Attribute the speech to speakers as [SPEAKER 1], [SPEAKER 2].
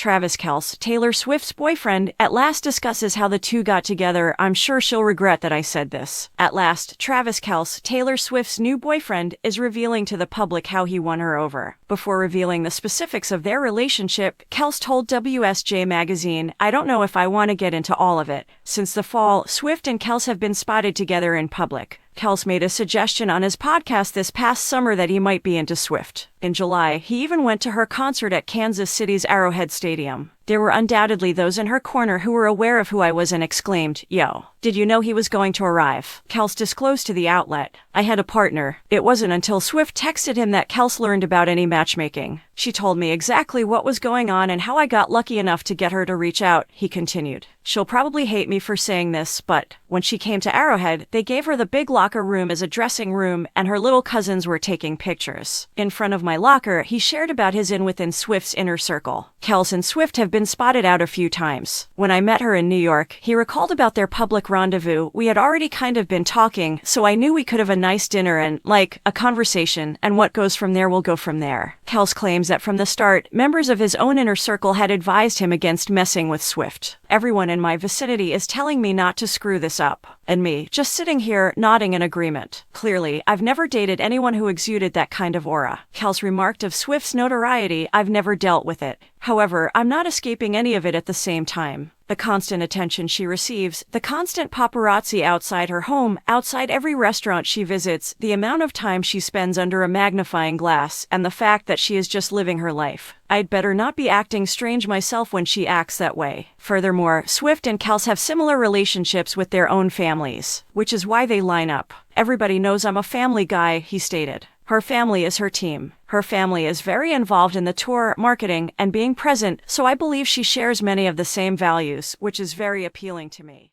[SPEAKER 1] Travis Kelce, Taylor Swift's boyfriend, at last discusses how the two got together. I'm sure she'll regret that I said this. At last, Travis Kelce, Taylor Swift's new boyfriend, is revealing to the public how he won her over. Before revealing the specifics of their relationship, Kelce told WSJ Magazine, "I don't know if I want to get into all of it. Since the fall, Swift and Kelce have been spotted together in public." Kelce made a suggestion on his podcast this past summer that he might be into Swift. In July, he even went to her concert at Kansas City's Arrowhead Stadium. There were undoubtedly those in her corner who were aware of who I was and exclaimed, "Yo, did you know he was going to arrive?" Kelce disclosed to the outlet, "I had a partner. It wasn't until Swift texted him that Kelce learned about any matchmaking. She told me exactly what was going on and how I got lucky enough to get her to reach out," he continued. "She'll probably hate me for saying this, but when she came to Arrowhead, they gave her the big locker room as a dressing room and her little cousins were taking pictures. In front of my locker, he shared about his within Swift's inner circle. Kelce and Swift have been spotted out a few times. When I met her in New York, he recalled about their public rendezvous. We had already kind of been talking, so I knew we could have a nice dinner and, a conversation, and what goes from there will go from there." Kelce claims that from the start, members of his own inner circle had advised him against messing with Swift. "Everyone in my vicinity is telling me not to screw this up. And me, just sitting here, nodding in agreement. Clearly, I've never dated anyone who exuded that kind of aura." Kelce remarked of Swift's notoriety, "I've never dealt with it. However, I'm not escaping any of it at the same time. The constant attention she receives, the constant paparazzi outside her home, outside every restaurant she visits, the amount of time she spends under a magnifying glass, and the fact that she is just living her life. I'd better not be acting strange myself when she acts that way." Furthermore, Swift and Kelce have similar relationships with their own families, which is why they line up. "Everybody knows I'm a family guy," he stated. Her family is her team. Her family is very involved in the tour, marketing, and being present, so I believe she shares many of the same values, which is very appealing to me.